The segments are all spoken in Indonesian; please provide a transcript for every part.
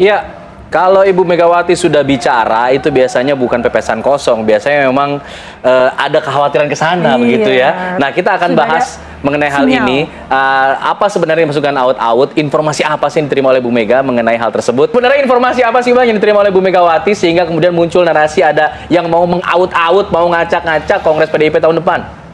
Iya, kalau Ibu Megawati sudah bicara itu biasanya bukan pepesan kosong, biasanya memang ada kekhawatiran ke sana begitu ya. Nah, kita akan bahas mengenai hal ini. Apa sebenarnya masukan out-out, informasi apa sih yang diterima oleh Bu Mega mengenai hal tersebut? Sebenarnya informasi apa sih Bang yang diterima oleh Bu Megawati sehingga kemudian muncul narasi ada yang mau meng-out-out, mau ngacak-ngacak Kongres PDIP tahun depan?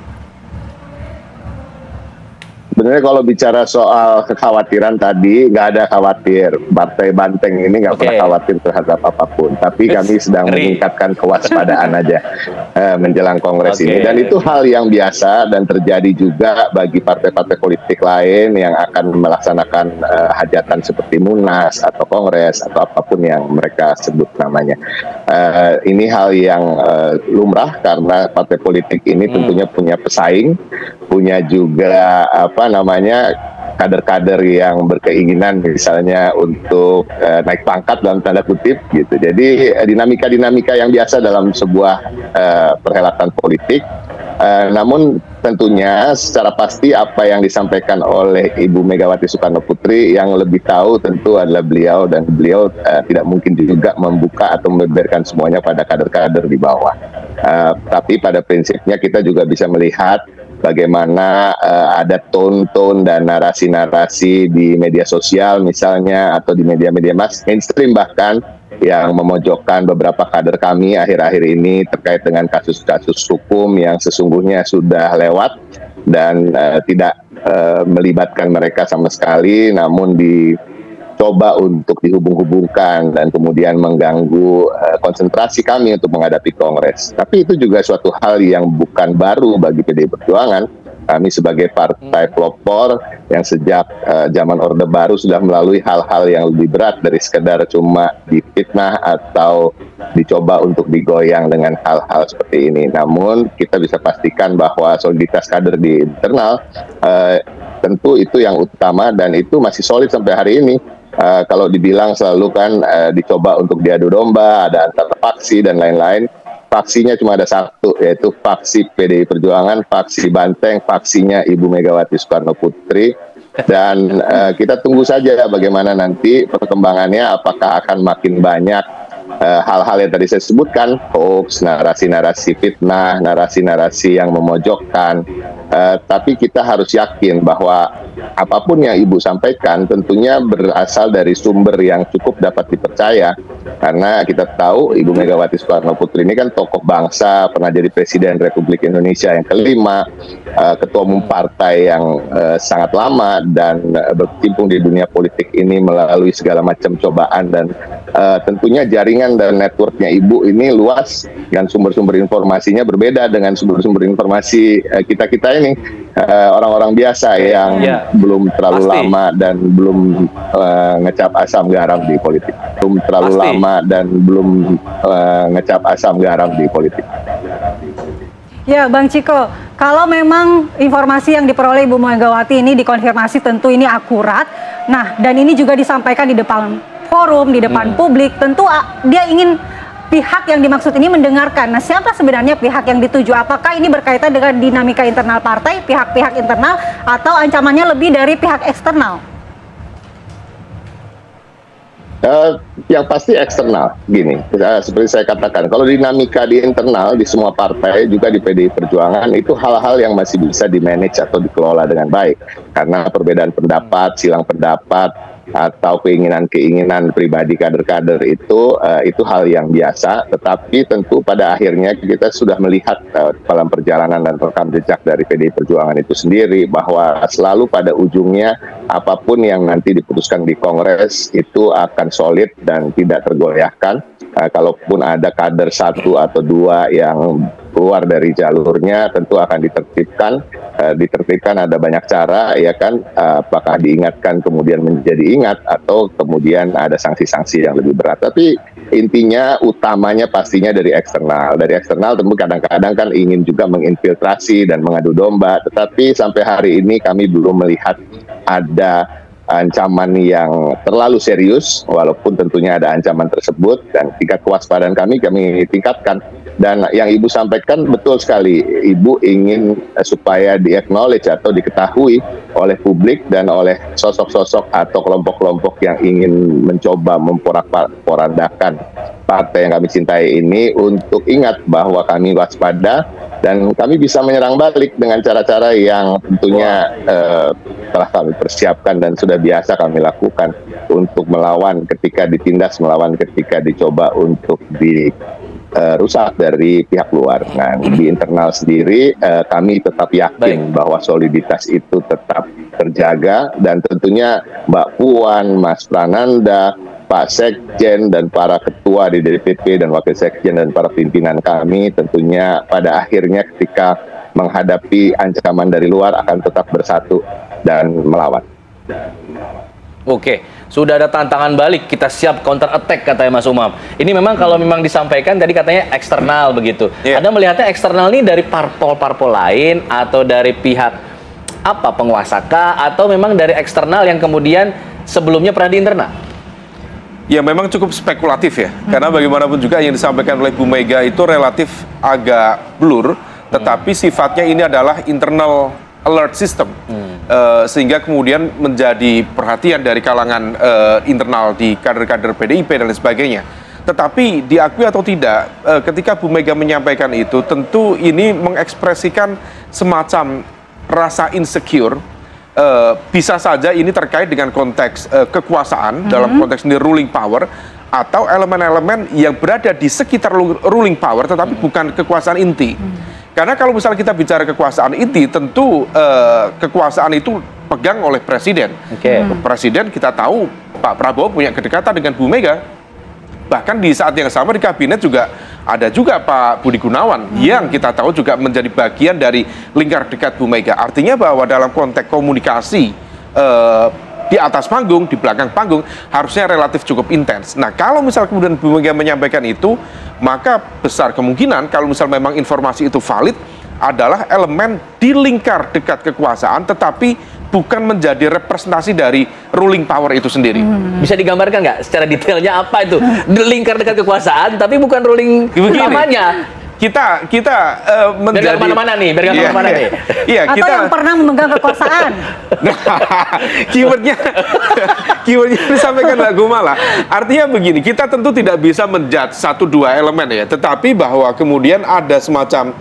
Sebenarnya kalau bicara soal kekhawatiran tadi, nggak ada khawatir. Partai Banteng ini nggak pernah khawatir terhadap apapun. Tapi kami sedang meningkatkan kewaspadaan aja menjelang Kongres ini. Dan itu hal yang biasa dan terjadi juga bagi partai-partai politik lain yang akan melaksanakan hajatan seperti Munas atau Kongres atau apapun yang mereka sebut namanya. Ini hal yang lumrah karena partai politik ini tentunya punya pesaing, punya juga kader-kader yang berkeinginan misalnya untuk naik pangkat dalam tanda kutip gitu. Jadi dinamika-dinamika yang biasa dalam sebuah perhelatan politik. Namun tentunya secara pasti apa yang disampaikan oleh Ibu Megawati Soekarno Putri yang lebih tahu tentu adalah beliau, dan beliau tidak mungkin juga membuka atau membeberkan semuanya pada kader-kader di bawah. Tapi pada prinsipnya kita juga bisa melihat bagaimana ada tone-tone dan narasi-narasi di media sosial misalnya atau di media-media mainstream bahkan yang memojokkan beberapa kader kami akhir-akhir ini terkait dengan kasus-kasus hukum yang sesungguhnya sudah lewat dan tidak melibatkan mereka sama sekali, namun coba untuk dihubung-hubungkan dan kemudian mengganggu konsentrasi kami untuk menghadapi Kongres. Tapi itu juga suatu hal yang bukan baru bagi PDI Perjuangan. Kami sebagai partai pelopor yang sejak zaman Orde Baru sudah melalui hal-hal yang lebih berat dari sekedar cuma difitnah atau dicoba untuk digoyang dengan hal-hal seperti ini. Namun kita bisa pastikan bahwa soliditas kader di internal tentu itu yang utama dan itu masih solid sampai hari ini. Kalau dibilang selalu kan dicoba untuk diadu domba, ada antar faksi dan lain-lain. Faksinya cuma ada satu, yaitu faksi PDI Perjuangan, faksi Banteng, faksinya Ibu Megawati Soekarno Putri. Dan kita tunggu saja bagaimana nanti perkembangannya, apakah akan makin banyak hal-hal yang tadi saya sebutkan, hoax, narasi-narasi fitnah, narasi-narasi yang memojokkan. Tapi kita harus yakin bahwa apapun yang Ibu sampaikan tentunya berasal dari sumber yang cukup dapat dipercaya. Karena kita tahu Ibu Megawati Soekarno Putri ini kan tokoh bangsa, pernah jadi Presiden Republik Indonesia yang kelima, ketua umum partai yang sangat lama dan berkecimpung di dunia politik ini melalui segala macam cobaan, dan tentunya jaringan dan networknya Ibu ini luas dan sumber-sumber informasinya berbeda dengan sumber-sumber informasi kita-kita ini, orang-orang biasa yang belum terlalu lama dan belum ngecap asam garam di politik. Ngecap asam garam di politik. Ya, Bang Ciko, kalau memang informasi yang diperoleh Ibu Megawati ini dikonfirmasi tentu ini akurat. Nah, dan ini juga disampaikan di depan forum, di depan publik, tentu dia ingin pihak yang dimaksud ini mendengarkan. Nah, siapa sebenarnya pihak yang dituju? Apakah ini berkaitan dengan dinamika internal partai, pihak-pihak internal, atau ancamannya lebih dari pihak eksternal? Yang pasti eksternal, gini, seperti saya katakan, kalau dinamika di internal di semua partai juga di PDI Perjuangan itu hal-hal yang masih bisa di-manage atau dikelola dengan baik, karena perbedaan pendapat, silang pendapat, atau keinginan-keinginan pribadi kader-kader itu hal yang biasa. Tetapi tentu pada akhirnya kita sudah melihat dalam perjalanan dan rekam jejak dari PDI Perjuangan itu sendiri bahwa selalu pada ujungnya apapun yang nanti diputuskan di Kongres itu akan solid dan tidak tergoyahkan. Kalaupun ada kader satu atau dua yang keluar dari jalurnya tentu akan ditertibkan ada banyak cara, ya kan, apakah diingatkan kemudian menjadi ingat atau kemudian ada sanksi-sanksi yang lebih berat. Tapi intinya utamanya pastinya dari eksternal tentu kadang-kadang kan ingin juga menginfiltrasi dan mengadu domba, tetapi sampai hari ini kami belum melihat ada ancaman yang terlalu serius, walaupun tentunya ada ancaman tersebut, dan tingkat kewaspadaan kami tingkatkan Dan yang Ibu sampaikan betul sekali, Ibu ingin supaya di-acknowledge atau diketahui oleh publik dan oleh sosok-sosok atau kelompok-kelompok yang ingin mencoba memporak-porandakan partai yang kami cintai ini untuk ingat bahwa kami waspada dan kami bisa menyerang balik dengan cara-cara yang tentunya telah kami persiapkan dan sudah biasa kami lakukan untuk melawan ketika ditindas, melawan ketika dicoba untuk rusak dari pihak luar. Nah, di internal sendiri kami tetap yakin bahwa soliditas itu tetap terjaga dan tentunya Mbak Puan, Mas Prananda, Pak Sekjen dan para ketua di DPP dan Wakil Sekjen dan para pimpinan kami tentunya pada akhirnya ketika menghadapi ancaman dari luar akan tetap bersatu dan melawan. Oke, sudah ada tantangan balik, kita siap counter attack katanya Mas Umam. Ini memang kalau memang disampaikan tadi katanya eksternal begitu. Anda melihatnya eksternal ini dari parpol-parpol lain atau dari pihak apa penguasa kah atau memang dari eksternal yang kemudian sebelumnya pernah di internal? Ya memang cukup spekulatif ya, karena bagaimanapun juga yang disampaikan oleh Bu Mega itu relatif agak blur, tetapi sifatnya ini adalah internal alert system, sehingga kemudian menjadi perhatian dari kalangan internal di kader-kader PDIP dan lain sebagainya. Tetapi diakui atau tidak, ketika Bu Mega menyampaikan itu, tentu ini mengekspresikan semacam rasa insecure. Bisa saja ini terkait dengan konteks kekuasaan dalam konteks ini ruling power atau elemen-elemen yang berada di sekitar ruling power tetapi bukan kekuasaan inti. Karena kalau misalnya kita bicara kekuasaan inti, tentu kekuasaan itu pegang oleh presiden. Presiden kita tahu Pak Prabowo punya kedekatan dengan Bu Mega. Bahkan di saat yang sama di kabinet juga ada juga Pak Budi Gunawan yang kita tahu juga menjadi bagian dari lingkar dekat Bu Mega. Artinya bahwa dalam konteks komunikasi di atas panggung, di belakang panggung harusnya relatif cukup intens. Nah, kalau misal kemudian Bu Mega menyampaikan itu, maka besar kemungkinan kalau misal memang informasi itu valid adalah elemen di lingkar dekat kekuasaan tetapi bukan menjadi representasi dari ruling power itu sendiri. Bisa digambarkan nggak secara detailnya apa itu? Di lingkar dekat kekuasaan tapi bukan ruling utamanya. Kita menjadi biar kemana-mana nih, biar kemana-mana nih. Iya, atau yang pernah memegang kekuasaan. Nah, keywordnya disampaikan Lagu Mala. Artinya begini, kita tentu tidak bisa menjudge satu dua elemen ya, tetapi bahwa kemudian ada semacam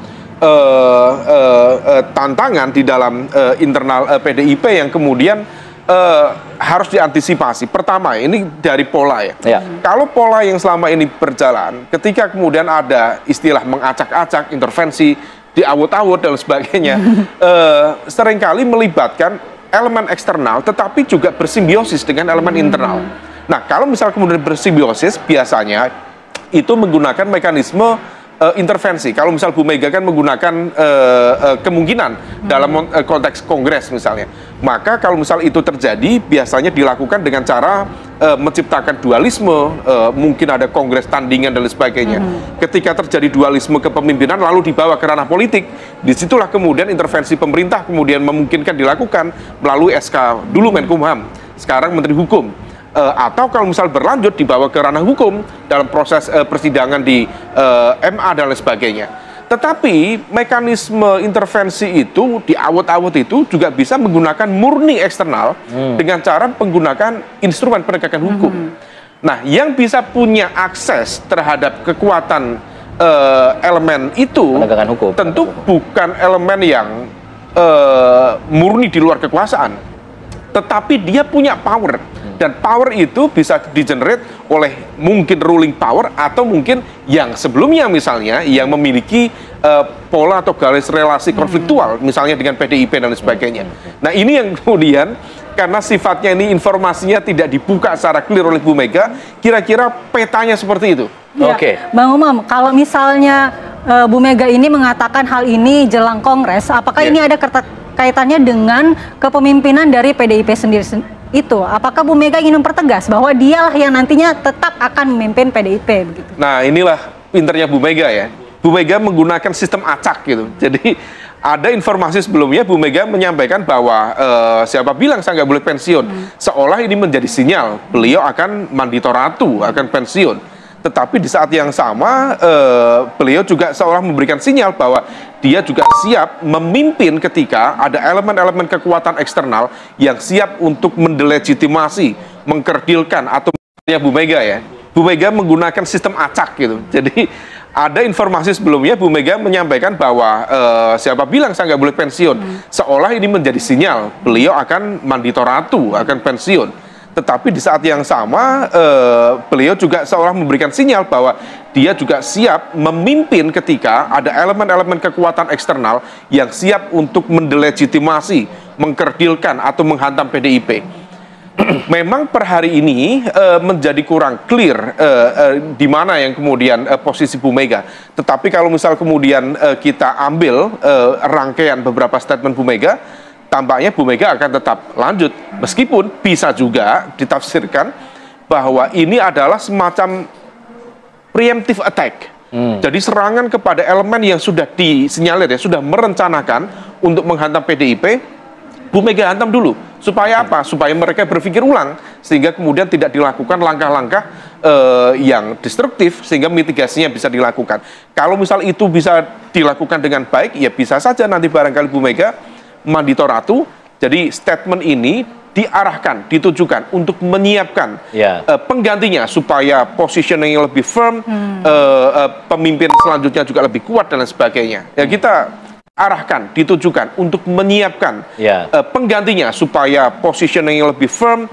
tantangan di dalam internal PDIP yang kemudian harus diantisipasi. Pertama, ini dari pola ya. Kalau pola yang selama ini berjalan, ketika kemudian ada istilah mengacak-acak, intervensi, diawut-awut dan sebagainya, seringkali melibatkan elemen eksternal, tetapi juga bersimbiosis dengan elemen internal. Nah, kalau misalnya kemudian bersimbiosis, biasanya itu menggunakan mekanisme intervensi. Kalau misal Bu Mega kan menggunakan kemungkinan dalam konteks kongres misalnya, maka kalau misal itu terjadi biasanya dilakukan dengan cara menciptakan dualisme, mungkin ada kongres tandingan dan lain sebagainya. Ketika terjadi dualisme kepemimpinan lalu dibawa ke ranah politik, disitulah kemudian intervensi pemerintah kemudian memungkinkan dilakukan melalui SK dulu Menkumham, sekarang Menteri Hukum. Atau kalau misal berlanjut dibawa ke ranah hukum dalam proses persidangan di MA dan lain sebagainya. Tetapi mekanisme intervensi itu, diawut-awut itu juga bisa menggunakan murni eksternal dengan cara menggunakan instrumen penegakan hukum. Nah, yang bisa punya akses terhadap kekuatan elemen itu tentu bukan elemen yang murni di luar kekuasaan, tetapi dia punya power. Dan power itu bisa di-generate oleh mungkin ruling power atau mungkin yang sebelumnya misalnya yang memiliki pola atau garis relasi konfliktual misalnya dengan PDIP dan lain sebagainya. Nah, ini yang kemudian karena sifatnya ini informasinya tidak dibuka secara clear oleh Bu Mega, kira-kira petanya seperti itu. Ya, Bang Umam, kalau misalnya Bu Mega ini mengatakan hal ini jelang Kongres, apakah ini ada kaitannya dengan kepemimpinan dari PDIP sendiri? Itu, apakah Bu Mega ingin mempertegas bahwa dialah yang nantinya tetap akan memimpin PDIP begitu? Nah, inilah pinternya Bu Mega ya. Bu Mega menggunakan sistem acak gitu. Jadi ada informasi sebelumnya Bu Mega menyampaikan bahwa siapa bilang saya nggak boleh pensiun, seolah ini menjadi sinyal beliau akan manditoratu, akan pensiun. Tetapi di saat yang sama beliau juga seolah memberikan sinyal bahwa dia juga siap memimpin ketika ada elemen-elemen kekuatan eksternal yang siap untuk mendelegitimasi, mengkerdilkan atau Bu Mega ya. Bu Mega menggunakan sistem acak gitu. Jadi ada informasi sebelumnya Bu Mega menyampaikan bahwa siapa bilang saya nggak boleh pensiun. Seolah ini menjadi sinyal beliau akan mandito ratu, akan pensiun. Tetapi di saat yang sama beliau juga seolah memberikan sinyal bahwa dia juga siap memimpin ketika ada elemen-elemen kekuatan eksternal yang siap untuk mendelegitimasi, mengkerdilkan atau menghantam PDIP. Memang per hari ini menjadi kurang clear di mana yang kemudian posisi Bu Mega. Tetapi kalau misal kemudian kita ambil rangkaian beberapa statement Bu Mega, tampaknya Bu Mega akan tetap lanjut, meskipun bisa juga ditafsirkan bahwa ini adalah semacam preemptive attack. Jadi serangan kepada elemen yang sudah disinyalir, ya, sudah merencanakan untuk menghantam PDIP, Bu Mega hantam dulu. Supaya apa? Supaya mereka berpikir ulang, sehingga kemudian tidak dilakukan langkah-langkah yang destruktif, sehingga mitigasinya bisa dilakukan. Kalau misal itu bisa dilakukan dengan baik, ya bisa saja nanti barangkali Bu Mega mandito ratu. Jadi statement ini diarahkan, ditujukan untuk menyiapkan penggantinya supaya positioning yang lebih firm, pemimpin selanjutnya juga lebih kuat dan lain sebagainya. Ya kita arahkan, ditujukan untuk menyiapkan penggantinya supaya positioning yang lebih firm,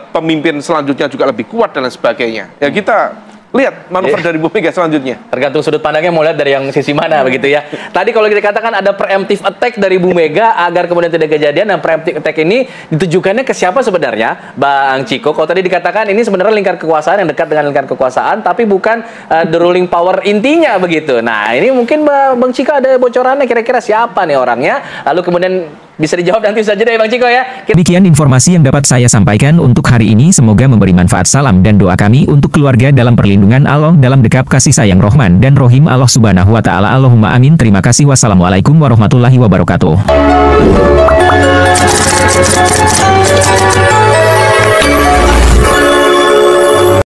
pemimpin selanjutnya juga lebih kuat dan lain sebagainya. Ya kita lihat manuver dari Bu Mega selanjutnya. Tergantung sudut pandangnya mau lihat dari yang sisi mana begitu ya. Tadi kalau kita katakan ada preemptive attack dari Bu Mega agar kemudian tidak kejadian, dan preemptive attack ini ditujukannya ke siapa sebenarnya, Bang Ciko? Kalau tadi dikatakan ini sebenarnya lingkar kekuasaan yang dekat dengan lingkar kekuasaan, tapi bukan the ruling power intinya begitu. Nah ini mungkin Bang Ciko ada bocorannya kira-kira siapa nih orangnya? Lalu kemudian bisa dijawab nanti saja deh Bang Ciko ya. Demikian informasi yang dapat saya sampaikan untuk hari ini. Semoga memberi manfaat. Salam dan doa kami untuk keluarga dalam perlindungan Allah, dalam dekap kasih sayang Rahman dan Rohim Allah Subhanahu wa Ta'ala. Allahumma amin. Terima kasih. Wassalamualaikum warahmatullahi wabarakatuh.